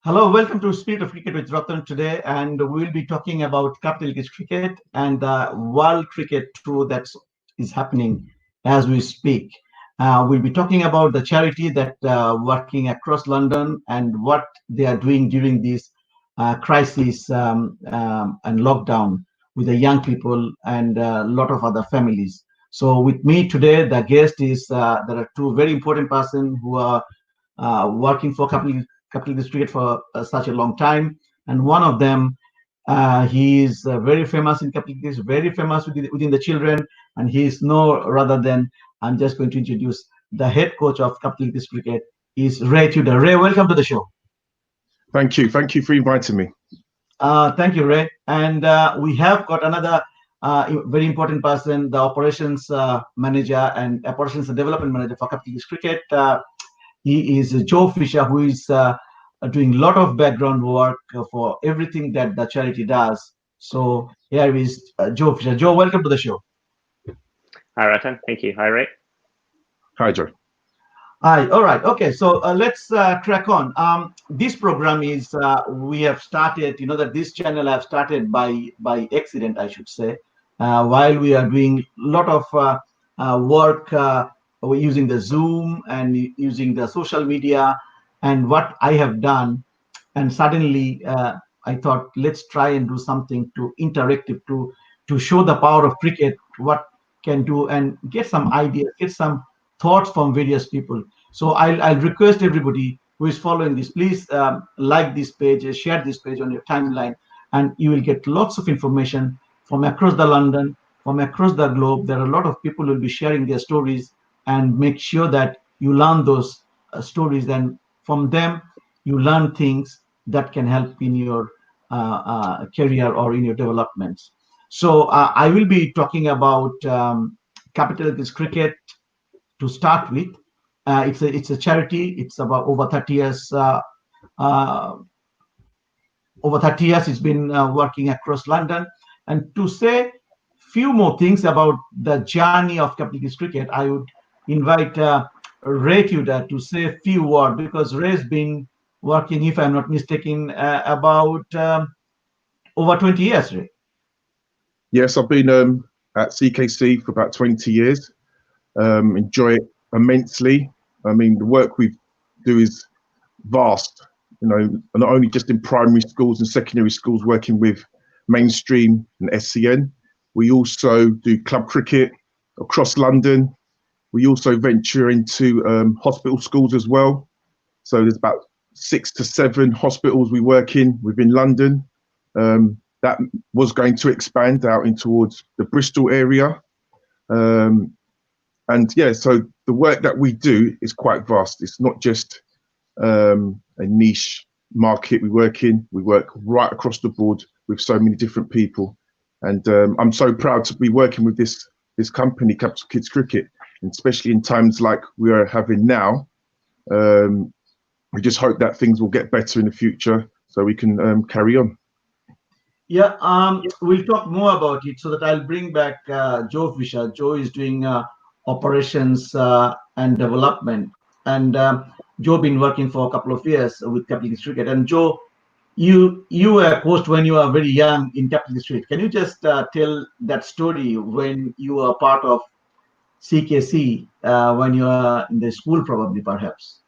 Hello, welcome to Spirit of Cricket with Ratan today, and we'll be talking about capital cricket and the World Cricket Tour that is happening as we speak. We'll be talking about the charity that working across London and what they are doing during this crisis and lockdown with the young people and a lot of other families. So with me today, the guest is there are two very important persons who are working for capital district for such a long time, and one of them he is very famous in capital district, very famous within the children, and he is no rather than I'm just going to introduce the head coach of capital district cricket is Ray Tudor. Ray, welcome to the show. Thank you. Thank you for inviting me. Thank you, Ray. And we have got another very important person, the operations manager and operations and development manager for capital district cricket. He is Joe Fisher, who is doing a lot of background work for everything that the charity does. So here is Joe Fisher. Joe, welcome to the show. Hi, Ratan. Thank you. Hi, Ray. Hi, Joe. Hi. All right. Okay. So let's crack on. This program is we have started. You know that this channel I've started by accident, I should say, while we are doing a lot of work. We're using the Zoom and using the social media, and what I have done, and suddenly I thought let's try and do something to interactive to show the power of cricket, what can do, and get some ideas, get some thoughts from various people. So I'll request everybody who is following this, please like this page, share this page on your timeline, and you will get lots of information from across the London, from across the globe. There are a lot of people who will be sharing their stories, and make sure that you learn those stories, and from them you learn things that can help in your career or in your developments. So I will be talking about capital cricket to start with. It's a charity. It's about over 30 years. Over 30 years, it's been working across London. And to say few more things about the journey of capital cricket, I would invite Ray Tudor to say a few words, because Ray's been working, if I'm not mistaken, about over 20 years, Ray. Yes, I've been at CKC for about 20 years. Enjoy it immensely. I mean, the work we do is vast, not only just in primary schools and secondary schools working with mainstream and SCN. We also do club cricket across London. We also venture into hospital schools as well. So there's about 6 to 7 hospitals we work in within London. That was going to expand out in towards the Bristol area. And yeah, so the work that we do is quite vast. It's not just a niche market we work in. We work right across the board with so many different people. And I'm so proud to be working with this company, Capital Kids Cricket, and especially in times like we are having now. We just hope that things will get better in the future so we can carry on. Yeah, we'll talk more about it, so that I'll bring back Joe Fisher. Joe is doing operations and development, and Joe been working for a couple of years with capital cricket. And Joe, you were a coach when you were very young in capital cricket. Can you just tell that story when you were part of CKC when you were in the school, probably, perhaps?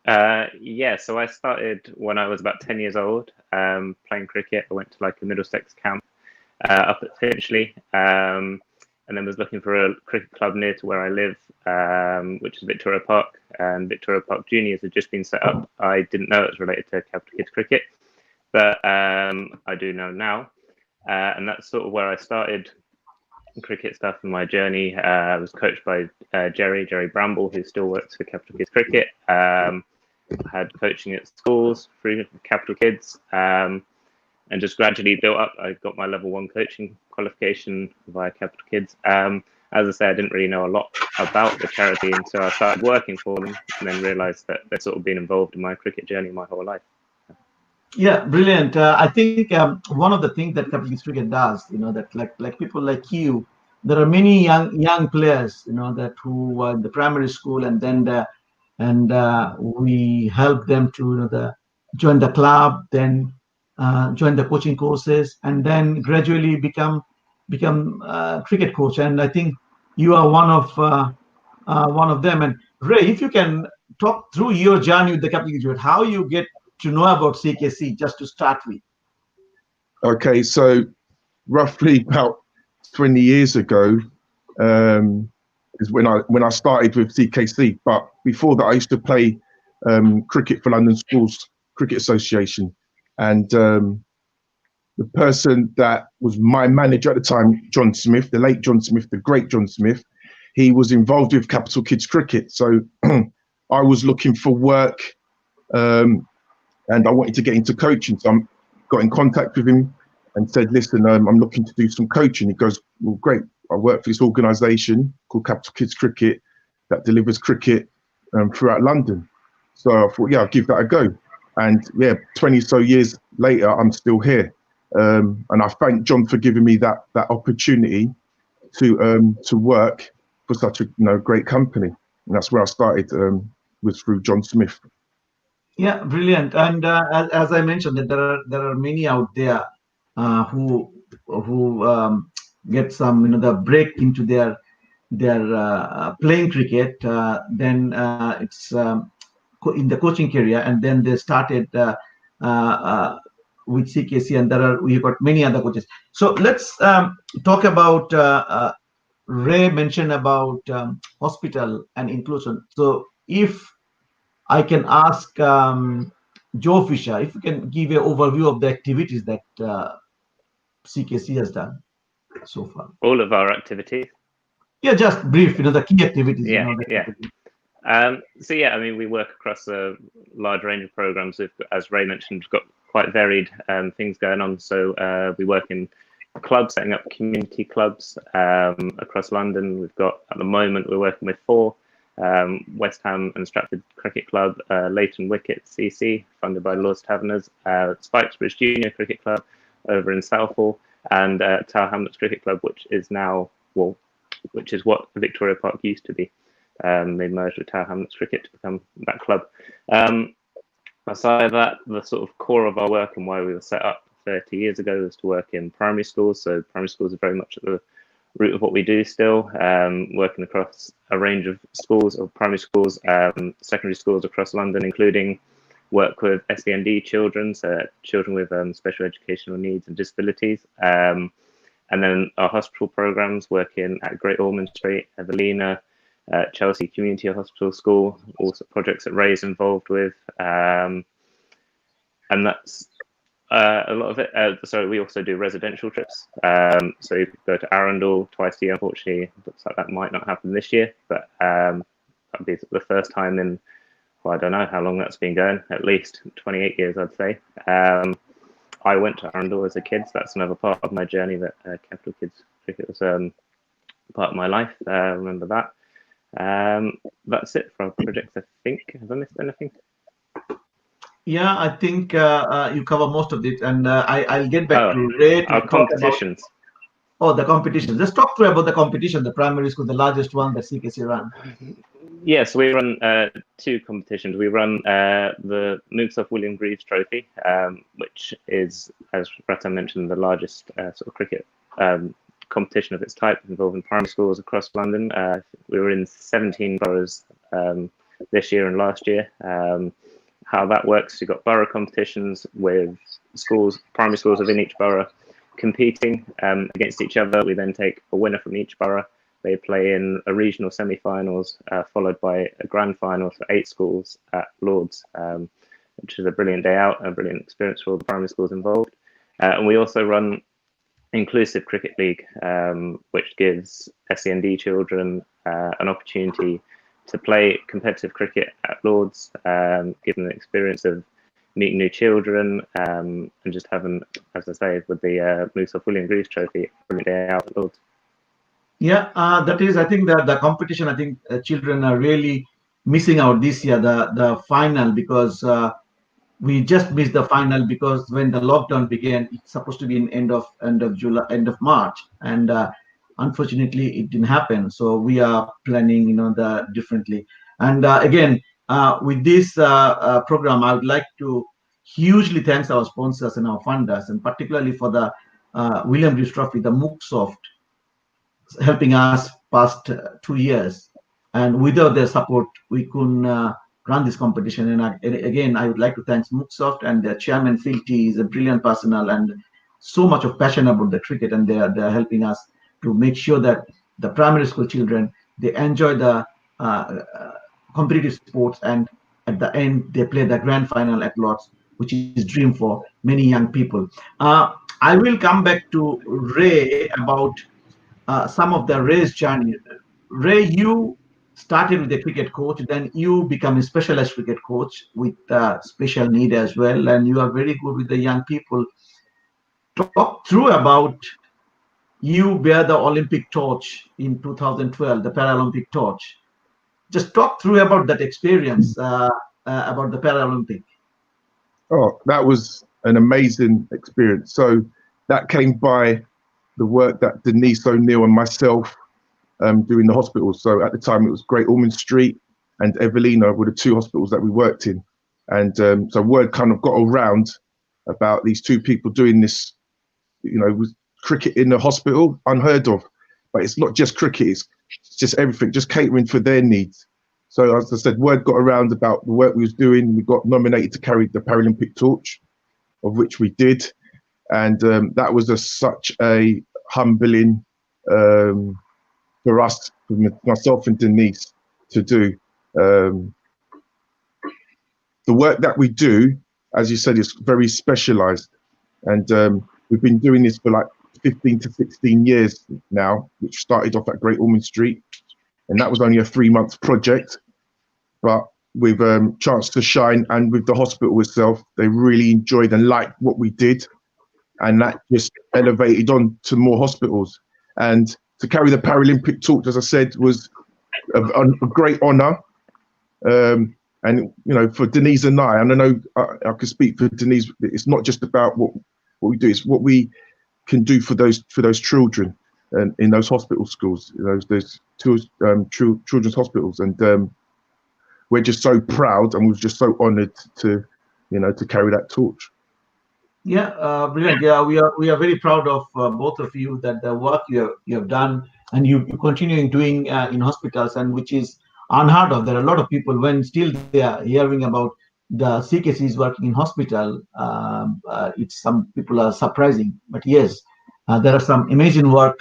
Yeah, so I started when I was about 10 years old playing cricket. I went to like a Middlesex camp up at Finchley, and then was looking for a cricket club near to where I live, which is Victoria Park. And Victoria Park Juniors had just been set up. I didn't know it was related to Capital Kids Cricket, but I do know now. And that's sort of where I started cricket stuff in my journey. I was coached by Jerry Bramble, who still works for Capital Kids Cricket. I had coaching at schools through Capital Kids, and just gradually built up. I got my level 1 coaching qualification via Capital Kids. As I said, I didn't really know a lot about the charity until I started working for them, and then realised that they've sort of been involved in my cricket journey my whole life. Yeah, brilliant. I think one of the things that capital cricket does, that like people like you, there are many young players, that who were in the primary school, and then we help them to join the club, then join the coaching courses, and then gradually become cricket coach. And I think you are one of them. And Ray, if you can talk through your journey with the Capital Cricket, how you get to know about CKC, just to start with. Okay, so roughly about 20 years ago is when I started with CKC. But before that, I used to play cricket for London Schools Cricket Association, and the person that was my manager at the time, John Smith, the late John Smith, the great John Smith, he was involved with Capital Kids Cricket. So I was looking for work, and I wanted to get into coaching. So I got in contact with him and said, listen, I'm looking to do some coaching. He goes, well, great. I work for this organisation called Capital Kids Cricket that delivers cricket throughout London. So I thought, yeah, I'll give that a go. And yeah, 20 so years later, I'm still here. And I thank John for giving me that opportunity to work for such a great company. And that's where I started, was through John Smith. Yeah, brilliant. And as I mentioned, that there are many out there who get some the break into their playing cricket. Then it's in the coaching career, and then they started with CKC, and we've got many other coaches. So let's talk about Ray mentioned about hospital and inclusion. So if I can ask Joe Fisher, if you can give an overview of the activities that CKC has done so far. All of our activities. Yeah, just brief, the key activities. Yeah. So yeah, I mean, we work across a large range of programs. As Ray mentioned, we've got quite varied things going on. So we work in clubs, setting up community clubs across London. We've got, at the moment, we're working with 4. West Ham and Stratford Cricket Club, Leighton Wicket CC, funded by Lord's Taverners, Spikes Bridge Junior Cricket Club over in Southall, and Tower Hamlets Cricket Club, which is what Victoria Park used to be. They merged with Tower Hamlets Cricket to become that club. Aside that, the sort of core of our work and why we were set up 30 years ago was to work in primary schools. So primary schools are very much at the root of what we do still, working across a range of schools, or primary schools, secondary schools across London, including work with SEND children, so children with special educational needs and disabilities. And then our hospital programs, working at Great Ormond Street, Evelina, Chelsea Community Hospital School, also projects that Ray's involved with. And that's a lot of it. So we also do residential trips. So you go to Arundel twice a year. Unfortunately, looks like that might not happen this year, but that'd be the first time in, well, I don't know how long that's been going, at least 28 years, I'd say. I went to Arundel as a kid, so that's another part of my journey that Capital Kids Cricket was part of my life. I remember that. That's it for our projects, I think. Have I missed anything? Yeah, I think you cover most of it, and I'll get back to Ray to our competitions. The competitions. Let's talk about the competition, the primary school, the largest one that CKC run. Yes, we run 2 competitions. We run the Mooks of William Greaves Trophy, which is, as Ratan mentioned, the largest sort of cricket competition of its type involving primary schools across London. We were in 17 boroughs this year and last year. How that works, you've got borough competitions with schools, primary schools within each borough competing against each other. We then take a winner from each borough. They play in a regional semi-finals, followed by a grand final for 8 schools at Lord's, which is a brilliant day out, a brilliant experience for all the primary schools involved. And we also run Inclusive Cricket League, which gives SEND children an opportunity to play competitive cricket at Lord's, give them the experience of meeting new children, and just having, as I say, with the Mooks of William Greaves Trophy, brilliant day out at Lord's. Yeah, that is, I think that the competition, I think children are really missing out this year, the final, because we just missed the final because when the lockdown began, it's supposed to be in end of July, end of March, and unfortunately it didn't happen. So we are planning, differently. And again, with this program, I would like to hugely thanks our sponsors and our funders, and particularly for the William Rees Trophy, the Mooksoft, helping us past 2 years. And without their support, we couldn't run this competition. And again, I would like to thank Mooksoft, and their chairman Phil T is a brilliant personal and so much of passion about the cricket, and they're helping us to make sure that the primary school children, they enjoy the competitive sports, and at the end they play the grand final at Lords, which is dream for many young people. I will come back to Ray about some of the Ray's journey. Ray, you started with a cricket coach, then you become a specialized cricket coach with special need as well, and you are very good with the young people. Talk through about you bear the Olympic torch in 2012, the Paralympic torch. Just talk through about that experience about the Paralympic. Oh, that was an amazing experience. So that came by the work that Denise O'Neill and myself do in the hospitals. So at the time it was Great Ormond Street and Evelina were the two hospitals that we worked in. And so word kind of got around about these two people doing this, with cricket in the hospital, unheard of. But it's not just cricket, it's just everything, just catering for their needs. So as I said, word got around about the work we was doing. We got nominated to carry the Paralympic torch, of which we did. And that was such a humbling for us, for myself and Denise, to do. The work that we do, as you said, is very specialized. And we've been doing this for like 15 to 16 years now, which started off at Great Ormond Street. And that was only a 3-month project. But with Chance to Shine and with the hospital itself, they really enjoyed and liked what we did. And that just elevated on to more hospitals. And to carry the Paralympic torch, as I said, was a great honor. And for Denise and I know I can speak for Denise. It's not just about what we do; it's what we can do for those children and in those hospital schools, those children's hospitals. And we're just so proud, and we're just so honored to carry that torch. Yeah, brilliant. Yeah, we are very proud of both of you, that the work you have done and you continuing doing in hospitals, and which is unheard of. There are a lot of people when still they are hearing about the CKCs working in hospital. It's some people are surprising, but yes, there are some amazing work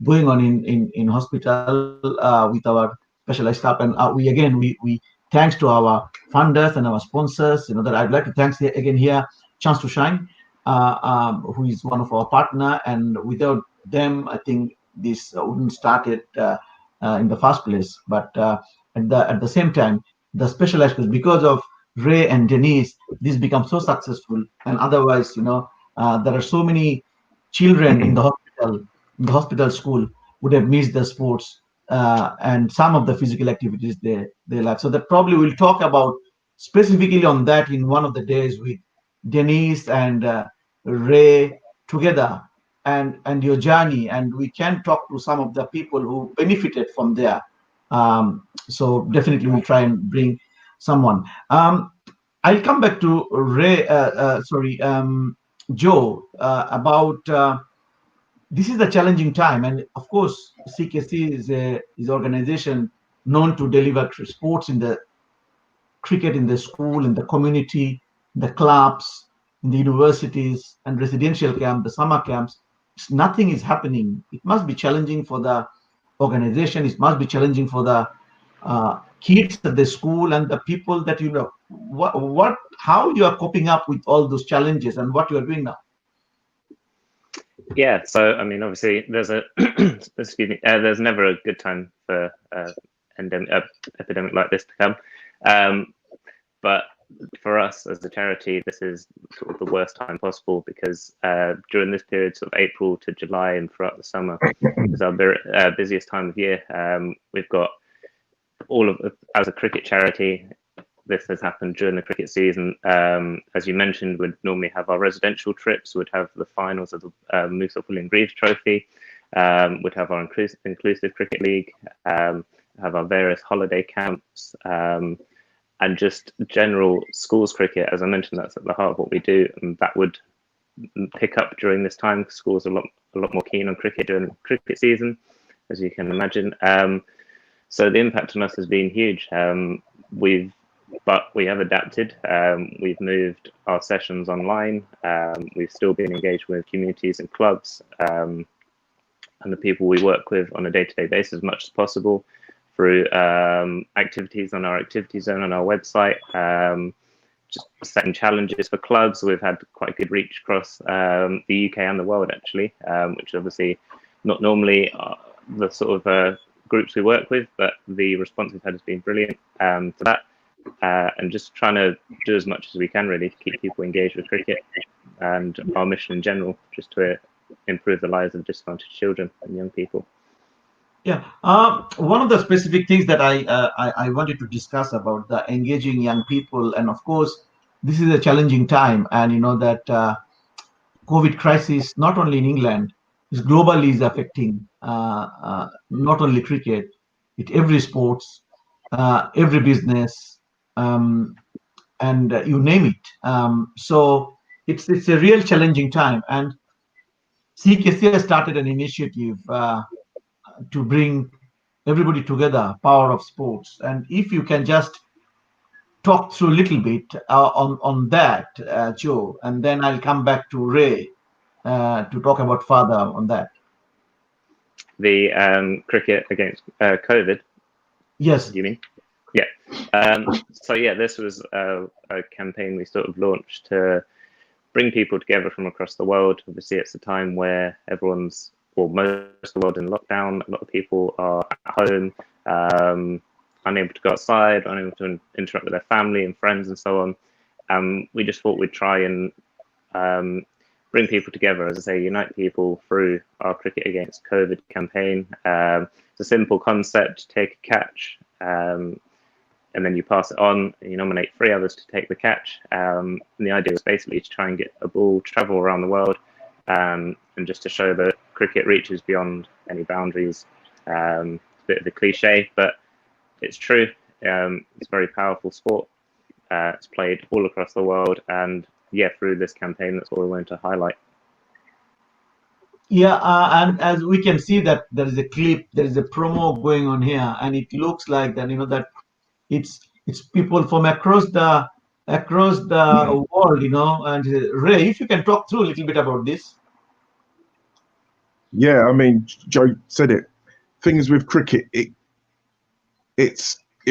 going on in hospital with our specialized staff, and we thanks to our funders and our sponsors. That I'd like to thanks again here, Chance to Shine, who is one of our partner, and without them, I think this wouldn't started in the first place. But at the same time, the specialized schools, because of Ray and Denise, this becomes so successful. And otherwise, there are so many children in the hospital school would have missed the sports and some of the physical activities they like. So that probably we'll talk about specifically on that in one of the days with Denise and Ray together, and your journey, and we can talk to some of the people who benefited from there. So definitely we'll try and bring someone. I'll come back to Ray. Joe, about this is a challenging time, and of course CKC is an organization known to deliver sports in the cricket, in the school, in the community, the clubs, in the universities and residential camp, the summer camps. Nothing is happening. It must be challenging for the organization. It must be challenging for the kids at the school and the people that how you are coping up with all those challenges and what you are doing now. Yeah, so I mean, obviously, there's excuse me, there's never a good time for epidemic like this to come. But for us as a charity, this is sort of the worst time possible, because during this period, sort of April to July and throughout the summer, is our busiest time of year. We've got as a cricket charity, this has happened during the cricket season. As you mentioned, we'd normally have our residential trips, we'd have the finals of the Musa William Greaves Trophy, we'd have our inclusive cricket league, have our various holiday camps, and just general schools cricket. As I mentioned, that's at the heart of what we do, and that would pick up during this time. Schools are a lot more keen on cricket during cricket season, as you can imagine. So the impact on us has been huge. But we have adapted. We've moved our sessions online. We've still been engaged with communities and clubs and the people we work with on a day-to-day basis as much as possible through activities on our activity zone on our website, just setting challenges for clubs. We've had quite good reach across the UK and the world, actually, which obviously not normally the sort of groups we work with, but the response we've had has been brilliant to that. And just trying to do as much as we can, really, to keep people engaged with cricket and our mission in general, just to improve the lives of disadvantaged children and young people. Yeah, one of the specific things that I wanted to discuss about the engaging young people, and of course, this is a challenging time, and you know that COVID crisis, not only in England, is globally is affecting not only cricket, every sports, every business, and you name it. So it's a real challenging time, and CKC has started an initiative to bring everybody together, power of sports. And if you can just talk through a little bit on that, Joe, and then I'll come back to Ray to talk about further on that. The cricket against COVID. Yes. You mean? Yeah. So yeah, this was a campaign we sort of launched to bring people together from across the world. Obviously, it's a time where most of the world in lockdown. A lot of people are at home, unable to go outside, unable to interact with their family and friends and so on. We just thought we'd try and bring people together, as I say, unite people through our Cricket Against COVID campaign. It's a simple concept: take a catch, and then you pass it on, and you nominate 3 others to take the catch. And the idea was basically to try and get a ball travel around the world, and just to show that cricket reaches beyond any boundaries. It's a bit of a cliche, but it's true. It's a very powerful sport. It's played all across the world, and yeah, through this campaign, that's what we wanted to highlight. Yeah, and as we can see that there is a clip, there is a promo going on here, and it looks like that, you know, that it's people from across the world, you know. And Ray, if you can talk through a little bit about this. Yeah, I mean, Joe said it. Things with cricket, it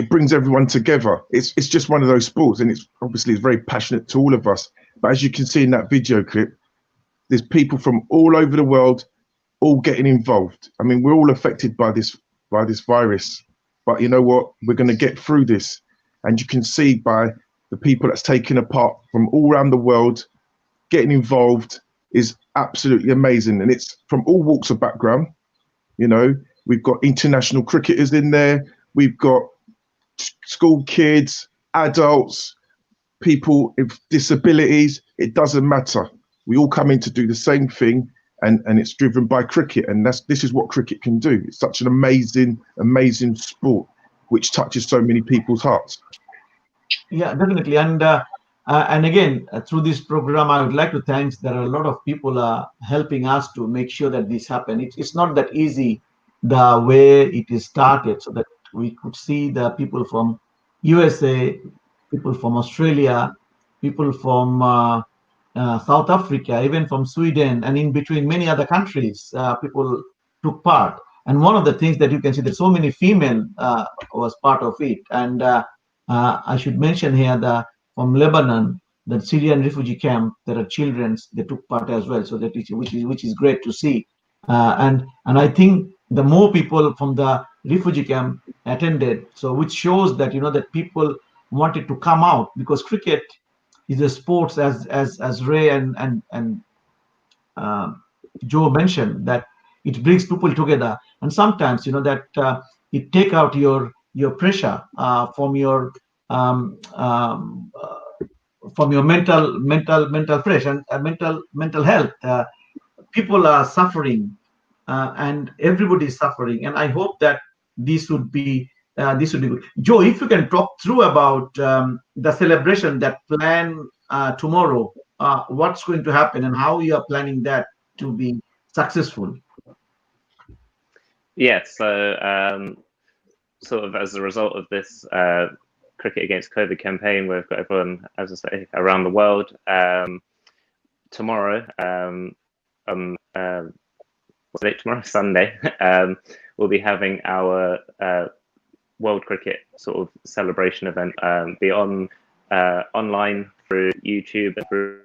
brings everyone together. It's just one of those sports, and it's very passionate to all of us. But as you can see in that video clip, there's people from all over the world all getting involved. I mean, we're all affected by this virus, but you know what? We're going to get through this. And you can see by the people that's taken a part from all around the world getting involved is absolutely amazing. And it's from all walks of background. You know, we've got international cricketers in there. We've got school kids, adults, people with disabilities. It doesn't matter. We all come in to do the same thing, and it's driven by cricket. And this is what cricket can do. It's such an amazing sport which touches so many people's hearts. Yeah, definitely. And again, through this program, I would like to thank. There are a lot of people helping us to make sure that this happens. It's not that easy the way it is started, so that we could see the people from USA, people from Australia, people from South Africa, even from Sweden, and in between many other countries, people took part. And one of the things that you can see that so many female was part of it. And I should mention here that from Lebanon, the Syrian refugee camp, there are children they took part as well. So that which is great to see. And I think the more people from the refugee camp attended, so which shows that, you know, that people wanted to come out, because cricket is a sports, as Ray and Joe mentioned, that it brings people together. And sometimes, you know, that it take out your pressure from your mental pressure and mental health. People are suffering, and everybody is suffering. And I hope that this would be this would be good. Joe, if you can talk through about the celebration that plan tomorrow, what's going to happen and how you are planning that to be successful. Yeah, so sort of as a result of this Cricket Against COVID campaign, we've got everyone, as I say, around the world. Tomorrow, what's the date tomorrow? Sunday. We'll be having our World Cricket sort of celebration event. Be on online through YouTube, through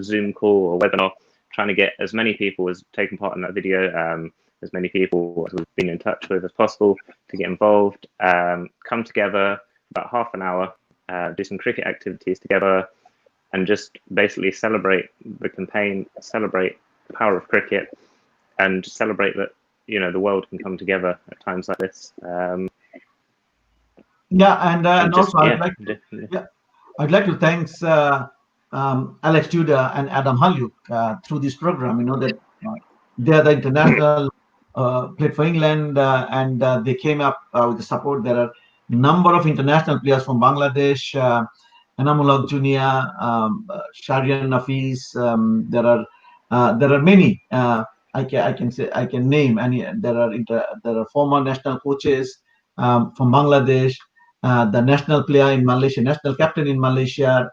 Zoom call or webinar, trying to get as many people as taken part in that video. As many people as we've been in touch with as possible to get involved, come together about half an hour, do some cricket activities together, and just basically celebrate the campaign, celebrate the power of cricket, and celebrate that, you know, the world can come together at times like this. And just, also I'd like to thanks Alex Tudor and Adam Haluk through this program. You know that they are the international played for England, and they came up with the support. There are a number of international players from Bangladesh, Anamullah Junior, Sharian Nafis. There are many. I can name, and there are former national coaches from Bangladesh, the national player in Malaysia, national captain in Malaysia,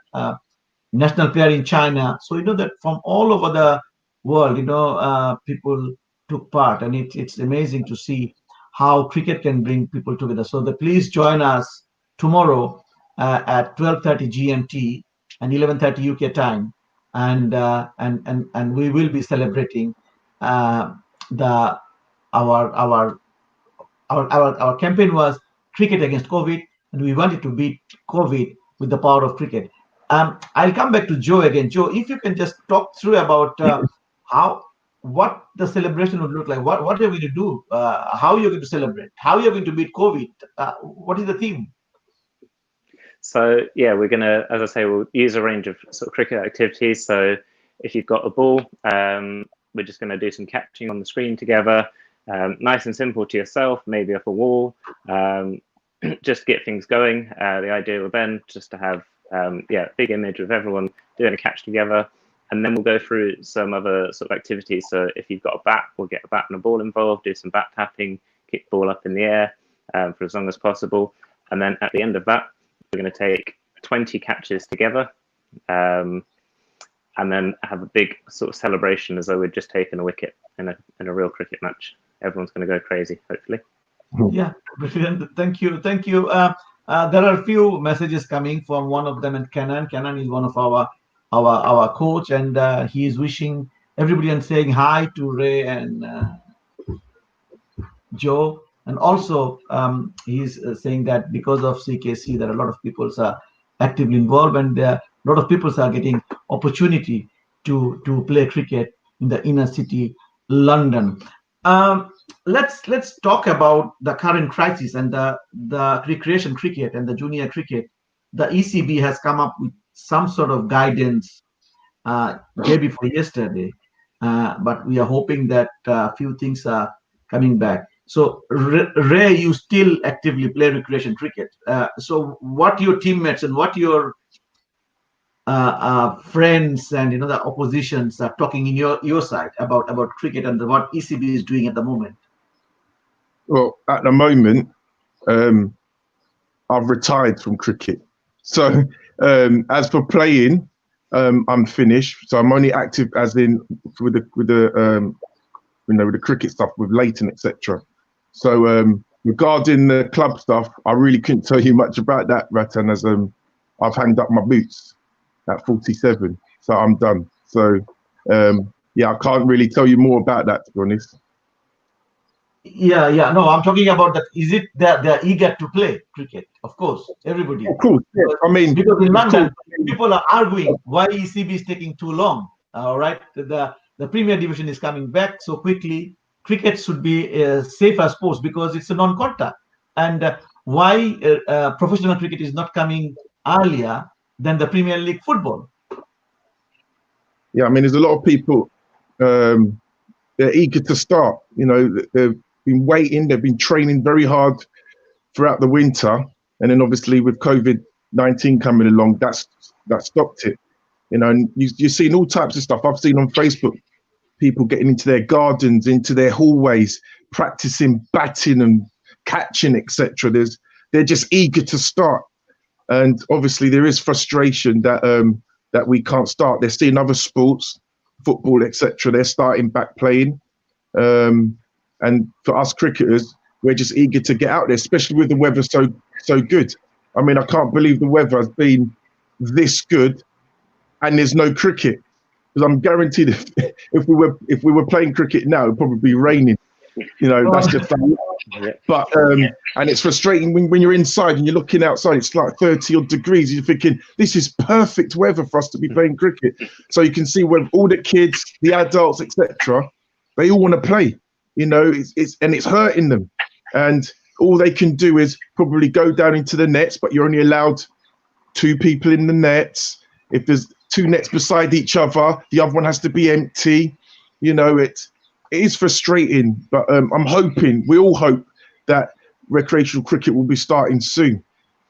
national player in China. So you know that from all over the world, you know, people took part, and it's amazing to see how cricket can bring people together. So please join us tomorrow at 12:30 GMT and 11:30 UK time, and we will be celebrating our campaign was Cricket Against COVID, and we wanted to beat COVID with the power of cricket. I'll come back to Joe again. Joe, if you can just talk through about what the celebration would look like. What are we going to do? How you're going to celebrate? How you're going to beat COVID? What is the theme? So yeah, we're gonna, as I say, we'll use a range of sort of cricket activities. So if you've got a ball, we're just going to do some catching on the screen together. Nice and simple to yourself, maybe off a wall. Just get things going. The idea will then just to have a big image of everyone doing a catch together. And then we'll go through some other sort of activities. So if you've got a bat, we'll get a bat and a ball involved, do some bat tapping, kick the ball up in the air for as long as possible. And then at the end of that, we're going to take 20 catches together and then have a big sort of celebration as though we'd just taken a wicket in a real cricket match. Everyone's going to go crazy, hopefully. Yeah, brilliant. Thank you. Thank you. There are a few messages coming from one of them, and Kenan. Kenan is one of our coach, and he is wishing everybody and saying hi to Ray and Joe, and also he's saying that because of CKC, there are a lot of people are actively involved, and a lot of people are getting opportunity to play cricket in the inner city, London. Let's talk about the current crisis and the recreation cricket and the junior cricket. The ECB has come up with some sort of guidance day before yesterday, but we are hoping that a few things are coming back. So Ray, you still actively play recreation cricket. So what your teammates and what your friends and the oppositions are talking in your side about cricket and what ECB is doing at the moment? Well, at the moment, I've retired from cricket. So as for playing, I'm finished. So I'm only active as in with the cricket stuff with Leighton, etc. So regarding the club stuff, I really couldn't tell you much about that, Ratan, as I've hanged up my boots at 47, so I'm done. So I can't really tell you more about that, to be honest. Yeah. No, I'm talking about that. Is it that they're eager to play cricket? Of course, everybody. Of course, yeah. I mean, because in London, people are arguing why ECB is taking too long. All right, the Premier Division is coming back so quickly. Cricket should be safe as sports because it's a non-contact. And why professional cricket is not coming earlier than the Premier League football? Yeah, I mean, there's a lot of people. They're eager to start. They've been waiting. They've been training very hard throughout the winter, and then obviously with COVID-19 coming along, that stopped it. You know, and you're seeing all types of stuff. I've seen on Facebook people getting into their gardens, into their hallways, practicing batting and catching, etc. They're just eager to start, and obviously there is frustration that we can't start. They're seeing other sports, football, etc. They're starting back playing, and for us cricketers, we're just eager to get out there, especially with the weather so good. I mean, I can't believe the weather has been this good, and there's no cricket. Because I'm guaranteed if we were playing cricket now, it'd probably be raining. You know, that's just. But and it's frustrating when you're inside and you're looking outside. It's like 30 odd degrees. You're thinking this is perfect weather for us to be playing cricket. So you can see where all the kids, the adults, etc. They all want to play. You know, it's hurting them, and all they can do is probably go down into the nets. But you're only allowed 2 people in the nets. If there's 2 nets beside each other, the other one has to be empty. You know, it is frustrating, but we all hope that recreational cricket will be starting soon,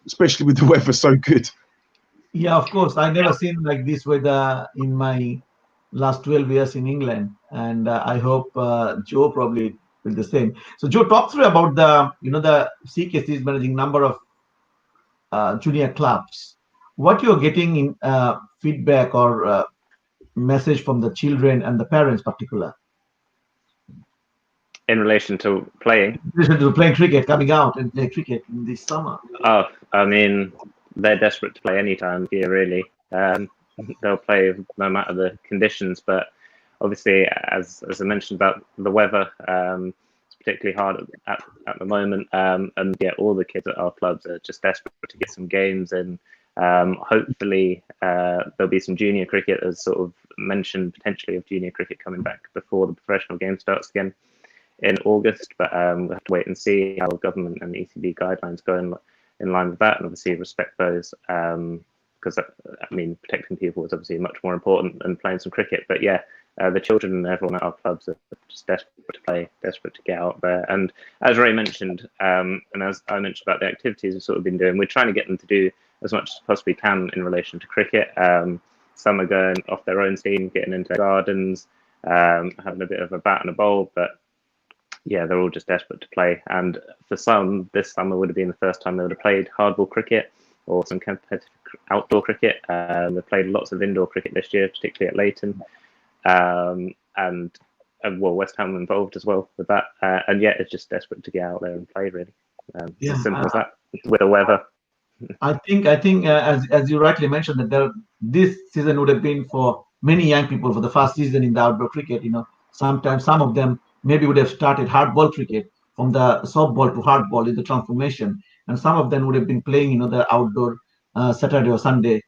especially with the weather so good. Yeah, of course. I never seen like this weather in my last 12 years in England, and I hope Joe probably will the same. So Joe, talk through about the CKC is managing number of junior clubs. What you're getting in feedback or message from the children and the parents, particular in relation to playing. In relation to playing cricket, coming out and play cricket in this summer. Oh, I mean, they're desperate to play any time of year, really. They'll play no matter the conditions, but obviously, as I mentioned about the weather, it's particularly hard at the moment. And yeah, all the kids at our clubs are just desperate to get some games in. Hopefully, there'll be some junior cricket, as sort of mentioned, potentially of junior cricket coming back before the professional game starts again in August. But we'll have to wait and see how government and ECB guidelines go in line with that, and obviously respect those. Because I mean, protecting people is obviously much more important than playing some cricket. But yeah, the children and everyone at our clubs are just desperate to play, desperate to get out there. And as Ray mentioned, and as I mentioned about the activities we've sort of been doing, we're trying to get them to do as much as possibly can in relation to cricket. Some are going off their own steam, getting into their gardens, having a bit of a bat and a bowl, but yeah, they're all just desperate to play. And for some, this summer would have been the first time they would have played hardball cricket or some competitive outdoor cricket. They've played lots of indoor cricket this year, particularly at Leighton, and well, West Ham involved as well with that. And yeah, it's just desperate to get out there and play, really. It's as simple as that with the weather. I think as you rightly mentioned that this season would have been for many young people for the first season in the outdoor cricket. You know, sometimes some of them maybe would have started hardball cricket from the softball to hardball in the transformation, and some of them would have been playing the outdoor Saturday or Sunday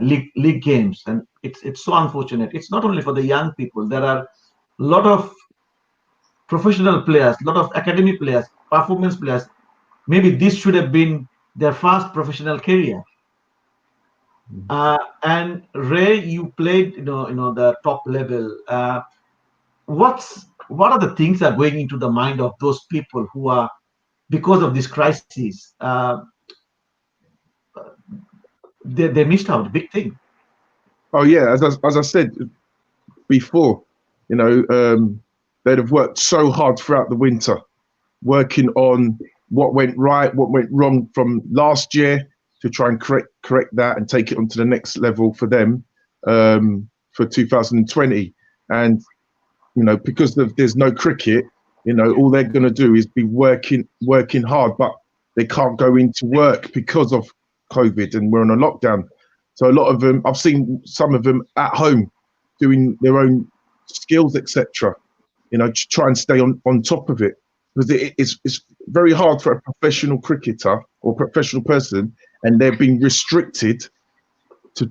league games, and it's so unfortunate. It's not only for the young people. There are a lot of professional players, a lot of academy players, performance players. Maybe this should have been their first professional career. And Ray, you played, the top level. What are the things that are going into the mind of those people who are, because of this crisis, they missed out a big thing? Oh yeah, as I said before, they'd have worked so hard throughout the winter, working on what went right, what went wrong from last year to try and correct that and take it on to the next level for them for 2020. And because there's no cricket, all they're going to do is be working hard, but they can't go into work because of COVID and we're on a lockdown. So a lot of them, I've seen some of them at home doing their own skills, etc. To try and stay on top of it, because it's very hard for a professional cricketer or professional person, and they're being restricted to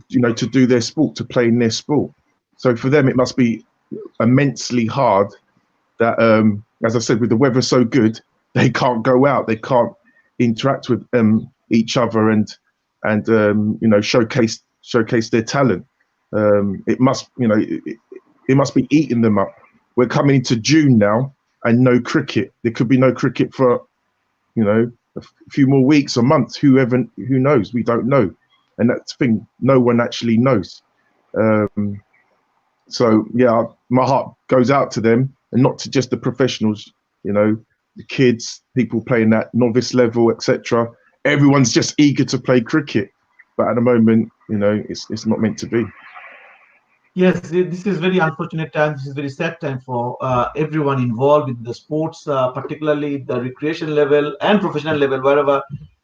do their sport, to play in their sport. So for them, it must be immensely hard that, as I said, with the weather so good, they can't go out, they can't interact with each other and showcase their talent. It must be eating them up. We're coming into June now and no cricket. There could be no cricket for few more weeks or months. Who knows? We don't know, and that's the thing. No one actually knows. So yeah, my heart goes out to them, and not to just the professionals. You know, the kids, people playing at novice level, etc. Everyone's just eager to play cricket, but at the moment, you know, it's not meant to be. Yes, this is very unfortunate time. This is very sad time for everyone involved in the sports, particularly the recreation level and professional level, wherever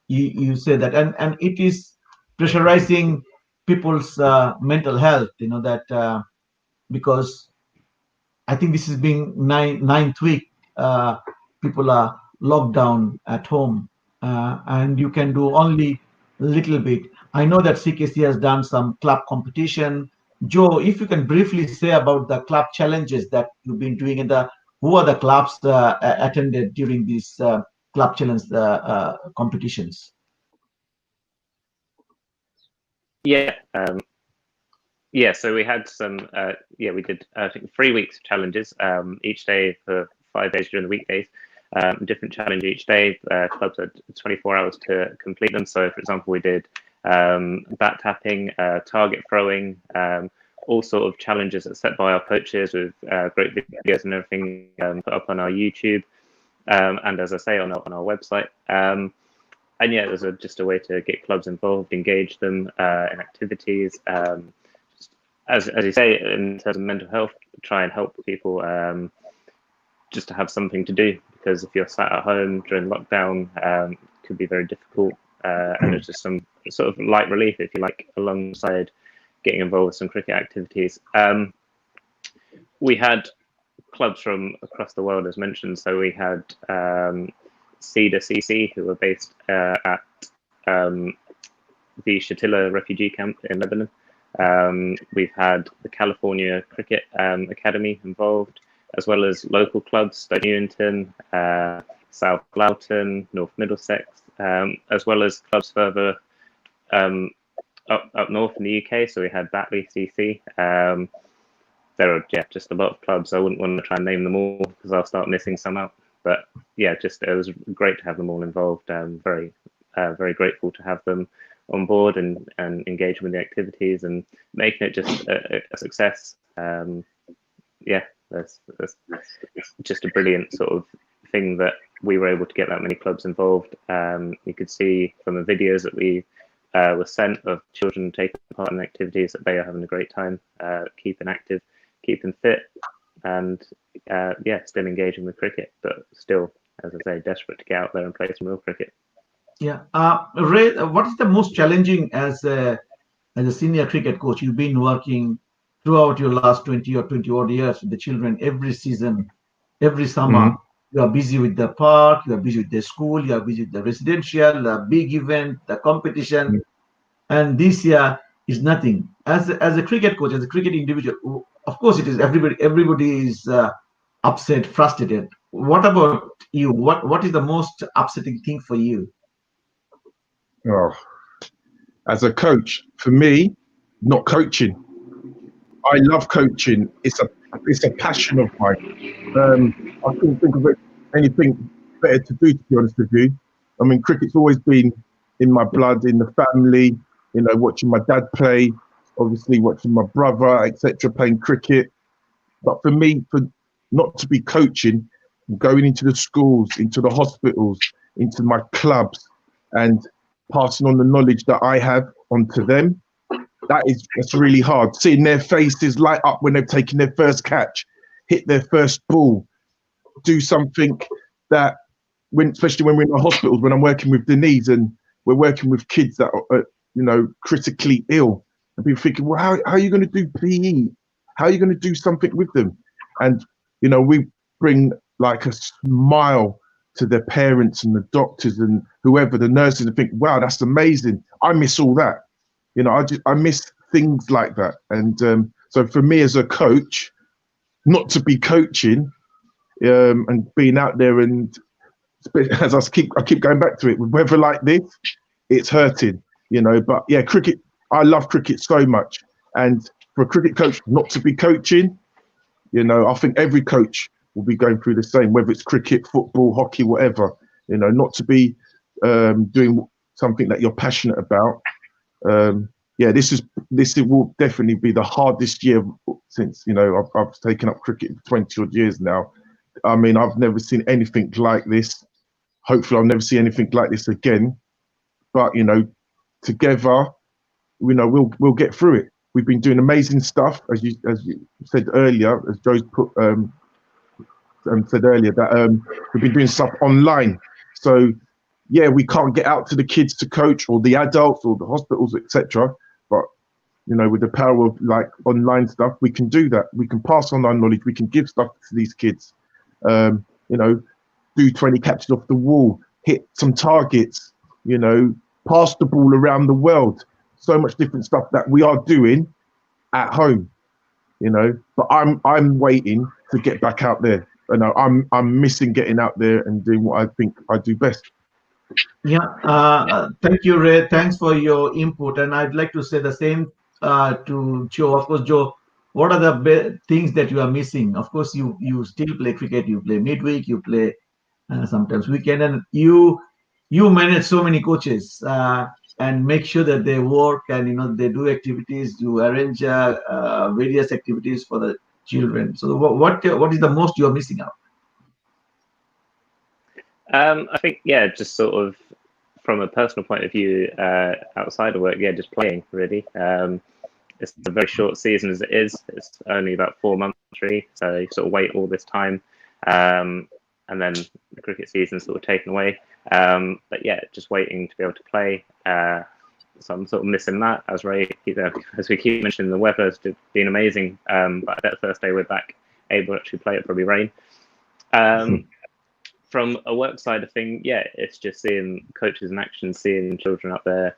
you say that. And it is pressurizing people's mental health, you know, that because I think this is being ninth week. People are locked down at home, and you can do only a little bit. I know that CKC has done some club competition. Joe, if you can briefly say about the club challenges that you've been doing, and who are the clubs attended during these club challenge competitions? Yeah. Yeah, so we had some, we did, I think, 3 weeks of challenges, each day for 5 days during the weekdays, different challenge each day. Clubs had 24 hours to complete them. So, for example, we did bat tapping, target throwing, all sort of challenges that set by our coaches with great videos and everything put up on our YouTube, and as I say, on our website. And yeah, it was just a way to get clubs involved, engage them in activities. As you say, in terms of mental health, try and help people just to have something to do, because if you're sat at home during lockdown, it could be very difficult, and it's just some sort of light relief, if you like, alongside getting involved with some cricket activities. We had clubs from across the world, as mentioned, so we had Cedar CC, who were based at the Shatila refugee camp in Lebanon. We've had the California Cricket Academy involved, as well as local clubs, Stoke Newington, South Loughton, North Middlesex, as well as clubs further up north in the UK. So we had Batley CC. There are just a lot of clubs. I wouldn't want to try and name them all because I'll start missing some out. But yeah, it was great to have them all involved. Very grateful to have them on board and engaging with the activities and making it just a success. That's just a brilliant sort of thing that we were able to get that many clubs involved. You could see from the videos that we were sent of children taking part in activities that they are having a great time, keeping active, keeping fit, and still engaging with cricket, but still, as I say, desperate to get out there and play some real cricket. Yeah, Ray, what is the most challenging as a senior cricket coach? You've been working throughout your last 20 or 20 odd years with the children every season, every summer. You are busy with the park, you are busy with the school, you are busy with the residential, the big event, the competition, and this year is nothing. As a cricket coach, as a cricket individual, of course, it is everybody is upset, frustrated. What about you? What is the most upsetting thing for you? Oh, as a coach, for me, not coaching. I love coaching. It's a passion of mine. I couldn't think of anything better to do, to be honest with you. I mean, cricket's always been in my blood, in the family. You know, watching my dad play, obviously watching my brother, etc., playing cricket. But for me, for not to be coaching, going into the schools, into the hospitals, into my clubs, and passing on the knowledge that I have onto them, that's really hard. Seeing their faces light up when they've taken their first catch, hit their first ball, do something that, especially when we're in the hospitals, when I'm working with Denise and we're working with kids that are, critically ill, and people thinking, well, how are you going to do PE? How are you going to do something with them? And, we bring like a smile to their parents and the doctors and whoever, the nurses, and think, wow, that's amazing. I miss all that. I miss things like that. And so for me as a coach, not to be coaching and being out there, and as I keep going back to it, with weather like this, it's hurting, But yeah, cricket, I love cricket so much. And for a cricket coach not to be coaching, I think every coach will be going through the same, whether it's cricket, football, hockey, whatever, not to be doing something that you're passionate about. Yeah, this will definitely be the hardest year since, you know, I've taken up cricket for 20 odd years now. I mean, I've never seen anything like this. Hopefully, I'll never see anything like this again. But, you know, together, you know, we'll get through it. We've been doing amazing stuff, as you said earlier, as Joe's said earlier, that we've been doing stuff online. So yeah, we can't get out to the kids to coach, or the adults, or the hospitals, etc. But you know, with the power of like online stuff, we can do that. We can pass on our knowledge. We can give stuff to these kids. You know, do 20 catches off the wall, hit some targets. You know, pass the ball around the world. So much different stuff that we are doing at home. You know, but I'm waiting to get back out there. You know, I'm missing getting out there and doing what I think I do best. Yeah, thank you, Ray. Thanks for your input. And I'd like to say the same to Joe. Of course, Joe, what are the things that you are missing? Of course, you still play cricket. You play midweek. You play sometimes weekend, and you manage so many coaches and make sure that they work and, you know, they do activities. You arrange various activities for the children. So what is the most you are missing out? I think, yeah, just sort of from a personal point of view, outside of work, yeah, just playing really. It's a very short season as it is. It's only about 4 months really, so you sort of wait all this time, and then the cricket season's sort of taken away. But yeah, just waiting to be able to play. So I'm sort of missing that, as Ray, as we keep mentioning, the weather's been amazing. But that first day we're back able to actually play, it probably rain. From a work side of thing, yeah, it's just seeing coaches in action, seeing children up there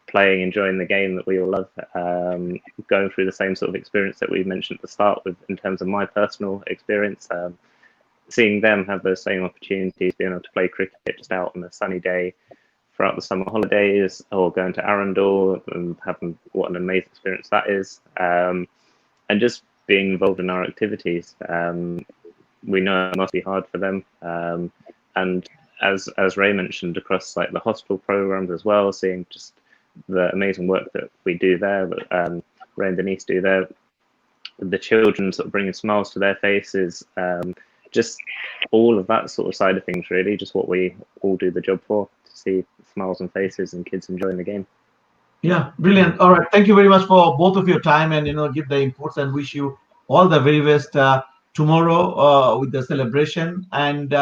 playing, enjoying the game that we all love, going through the same sort of experience that we mentioned at the start with in terms of my personal experience, seeing them have those same opportunities, being able to play cricket just out on a sunny day throughout the summer holidays, or going to Arundel and having what an amazing experience that is, and just being involved in our activities. We know it must be hard for them, and as Ray mentioned, across like the hospital programs as well, seeing just the amazing work that we do there, that Ray and Denise do there, the children sort of bringing smiles to their faces, just all of that sort of side of things, really, just what we all do the job for, to see smiles on faces and kids enjoying the game. Yeah, brilliant. All right, thank you very much for both of your time, and, you know, give the inputs, and wish you all the very best tomorrow with the celebration, and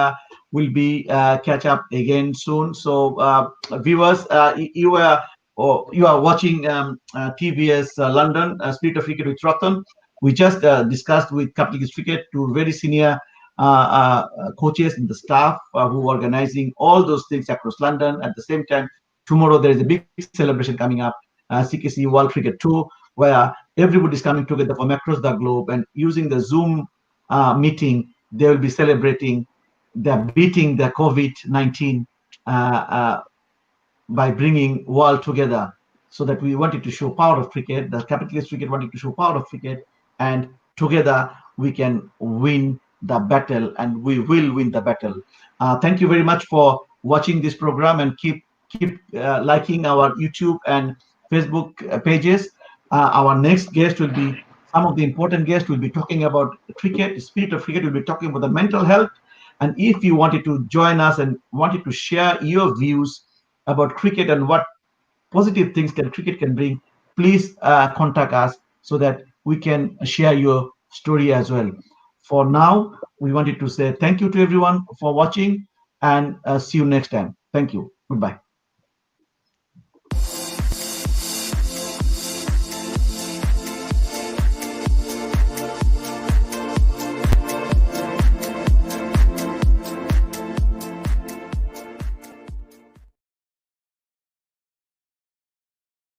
we'll be catch up again soon. So viewers, you are watching TBS London Spirit of Cricket with Ratan. We just discussed with Capital Cricket, two very senior coaches in the staff who are organizing all those things across London. At the same time, tomorrow there is a big celebration coming up, CKC World Cricket Tour, where everybody is coming together from across the globe, and using the Zoom meeting, they will be celebrating the beating the COVID-19 by bringing world together. So that we wanted to show power of cricket, the capitalist cricket wanted to show power of cricket, and together we can win the battle, and we will win the battle. Thank you very much for watching this program, and keep liking our YouTube and Facebook pages. Our next guest will be, some of the important guests will be talking about cricket, Spirit of Cricket will be talking about the mental health. And if you wanted to join us and wanted to share your views about cricket and what positive things cricket can bring, please contact us so that we can share your story as well. For now, we wanted to say thank you to everyone for watching, and see you next time. Thank you. Goodbye.